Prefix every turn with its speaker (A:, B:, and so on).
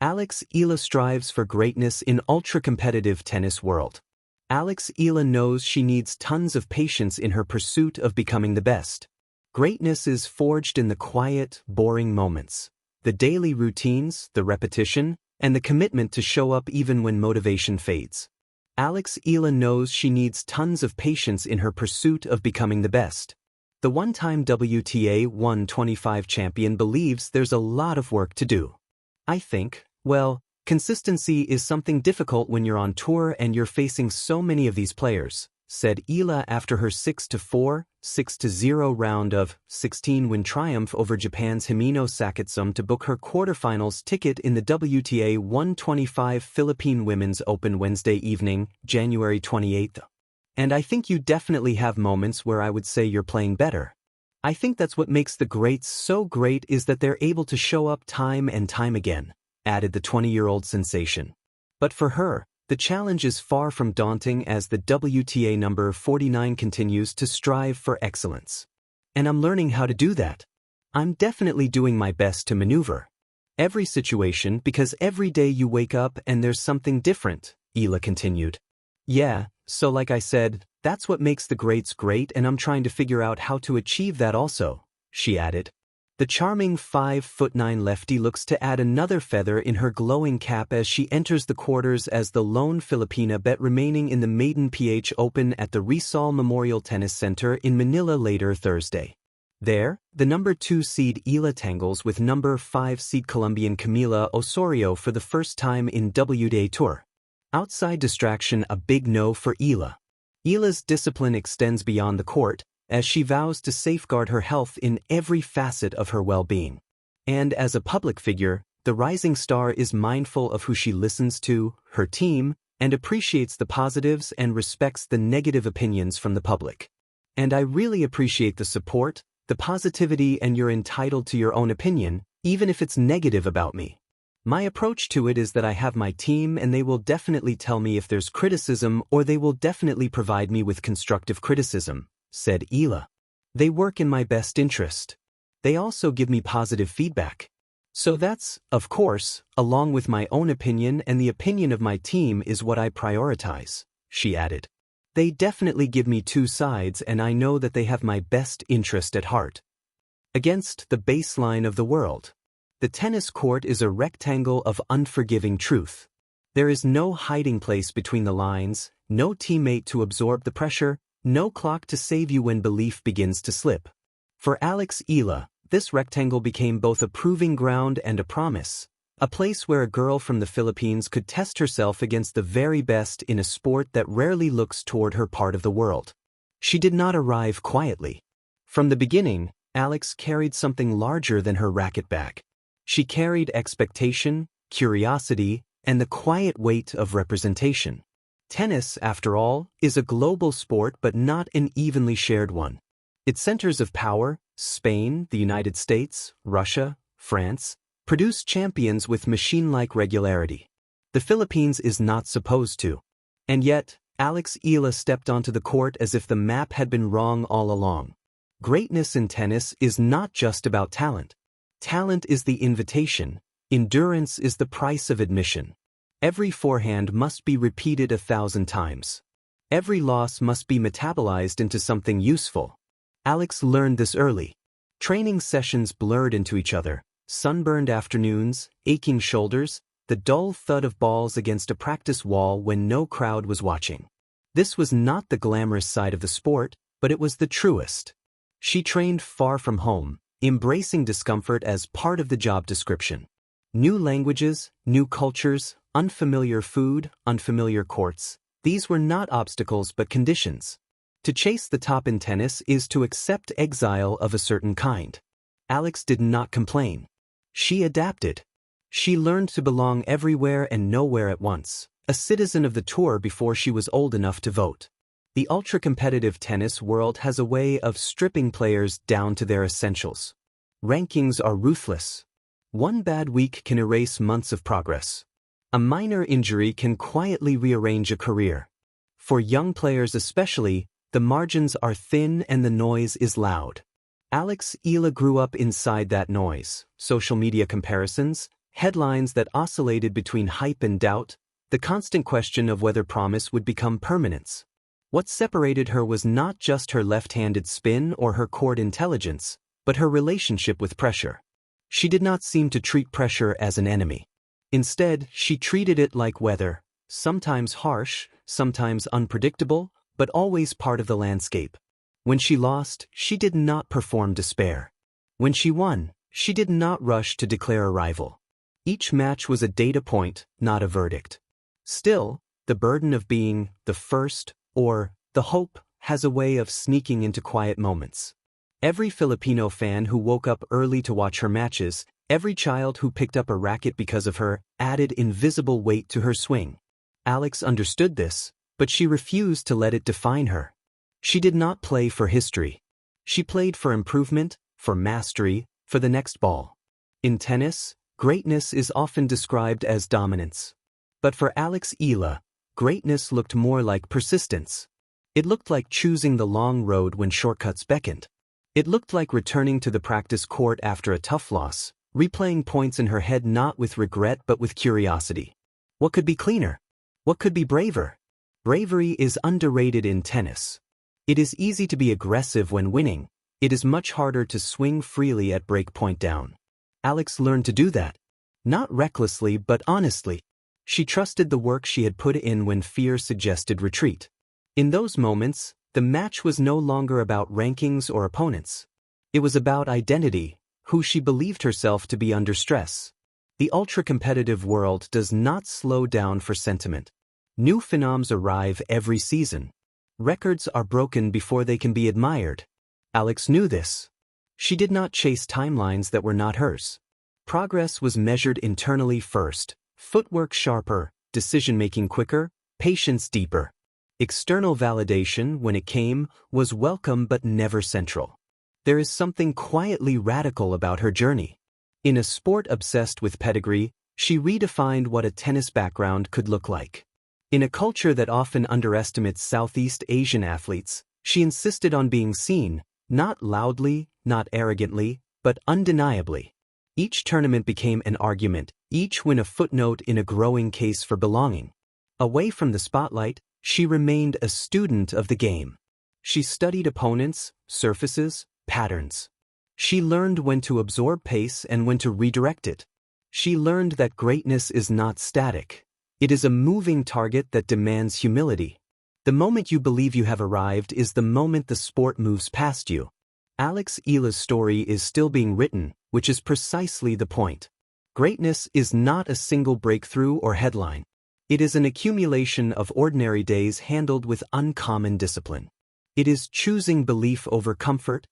A: Eala strives for greatness in ultra-competitive tennis world. Eala knows she needs tons of patience in her pursuit of becoming the best. Greatness is forged in the quiet, boring moments. The daily routines, the repetition, and the commitment to show up even when motivation fades. Eala knows she needs tons of patience in her pursuit of becoming the best. The one-time WTA 125 champion believes there's a lot of work to do. I think, well, consistency is something difficult when you're on tour and you're facing so many of these players, said Eala after her 6-4, 6-0 round of 16 win triumph over Japan's Himeno Sakitsum to book her quarterfinals ticket in the WTA 125 Philippine Women's Open Wednesday evening, January 28. And I think you definitely have moments where I would say you're playing better. I think that's what makes the greats so great is that they're able to show up time and time again, added the 20-year-old sensation. But for her, the challenge is far from daunting as the WTA number 49 continues to strive for excellence. And I'm learning how to do that. I'm definitely doing my best to maneuver every situation because every day you wake up and there's something different, Eala continued. Yeah, so like I said, that's what makes the greats great and I'm trying to figure out how to achieve that also, she added. The charming 5'9" lefty looks to add another feather in her glowing cap as she enters the quarters as the lone Filipina bet remaining in the maiden PH Open at the Rizal Memorial Tennis Center in Manila later Thursday. There, the number 2 seed Eala tangles with number 5 seed Colombian Camila Osorio for the first time in WTA Tour. Outside distraction, a big no for Eala. Eala's discipline extends beyond the court, as she vows to safeguard her health in every facet of her well-being. And as a public figure, the rising star is mindful of who she listens to, her team, and appreciates the positives and respects the negative opinions from the public. And I really appreciate the support, the positivity, and you're entitled to your own opinion, even if it's negative about me. My approach to it is that I have my team and they will definitely tell me if there's criticism or they will definitely provide me with constructive criticism, said Eala. They work in my best interest. They also give me positive feedback. So that's, of course, along with my own opinion and the opinion of my team is what I prioritize, she added. They definitely give me two sides and I know that they have my best interest at heart. Against the baseline of the world. The tennis court is a rectangle of unforgiving truth. There is no hiding place between the lines, no teammate to absorb the pressure, no clock to save you when belief begins to slip. For Eala, this rectangle became both a proving ground and a promise, a place where a girl from the Philippines could test herself against the very best in a sport that rarely looks toward her part of the world. She did not arrive quietly. From the beginning, Alex carried something larger than her racket bag. She carried expectation, curiosity, and the quiet weight of representation. Tennis, after all, is a global sport but not an evenly shared one. Its centers of power, Spain, the United States, Russia, France, produce champions with machine-like regularity. The Philippines is not supposed to. And yet, Eala stepped onto the court as if the map had been wrong all along. Greatness in tennis is not just about talent. Talent is the invitation, endurance is the price of admission. Every forehand must be repeated 1,000 times. Every loss must be metabolized into something useful. Alex learned this early. Training sessions blurred into each other, sunburned afternoons, aching shoulders, the dull thud of balls against a practice wall when no crowd was watching. This was not the glamorous side of the sport, but it was the truest. She trained far from home, embracing discomfort as part of the job description. New languages, new cultures, unfamiliar food, unfamiliar courts, these were not obstacles but conditions. To chase the top in tennis is to accept exile of a certain kind. Alex did not complain. She adapted. She learned to belong everywhere and nowhere at once, a citizen of the tour before she was old enough to vote. The ultra-competitive tennis world has a way of stripping players down to their essentials. Rankings are ruthless. One bad week can erase months of progress. A minor injury can quietly rearrange a career. For young players especially, the margins are thin and the noise is loud. Eala grew up inside that noise, social media comparisons, headlines that oscillated between hype and doubt, the constant question of whether promise would become permanence. What separated her was not just her left-handed spin or her court intelligence, but her relationship with pressure. She did not seem to treat pressure as an enemy. Instead, she treated it like weather, sometimes harsh, sometimes unpredictable, but always part of the landscape. When she lost, she did not perform despair. When she won, she did not rush to declare a rival. Each match was a data point, not a verdict. Still, the burden of being the first, or the hope, has a way of sneaking into quiet moments. Every Filipino fan who woke up early to watch her matches, every child who picked up a racket because of her, added invisible weight to her swing. Alex understood this, but she refused to let it define her. She did not play for history. She played for improvement, for mastery, for the next ball. In tennis, greatness is often described as dominance. But for Eala, greatness looked more like persistence. It looked like choosing the long road when shortcuts beckoned. It looked like returning to the practice court after a tough loss, replaying points in her head not with regret but with curiosity. What could be cleaner? What could be braver? Bravery is underrated in tennis. It is easy to be aggressive when winning. It is much harder to swing freely at break point down. Alex learned to do that. Not recklessly but honestly. She trusted the work she had put in when fear suggested retreat. In those moments, the match was no longer about rankings or opponents. It was about identity, who she believed herself to be under stress. The ultra-competitive world does not slow down for sentiment. New phenoms arrive every season. Records are broken before they can be admired. Alex knew this. She did not chase timelines that were not hers. Progress was measured internally first, footwork sharper, decision-making quicker, patience deeper. External validation, when it came, was welcome but never central. There is something quietly radical about her journey. In a sport obsessed with pedigree, she redefined what a tennis background could look like. In a culture that often underestimates Southeast Asian athletes, she insisted on being seen, not loudly, not arrogantly, but undeniably. Each tournament became an argument, each win a footnote in a growing case for belonging. Away from the spotlight, she remained a student of the game. She studied opponents, surfaces, patterns. She learned when to absorb pace and when to redirect it. She learned that greatness is not static. It is a moving target that demands humility. The moment you believe you have arrived is the moment the sport moves past you. Eala's story is still being written, which is precisely the point. Greatness is not a single breakthrough or headline. It is an accumulation of ordinary days handled with uncommon discipline. It is choosing belief over comfort,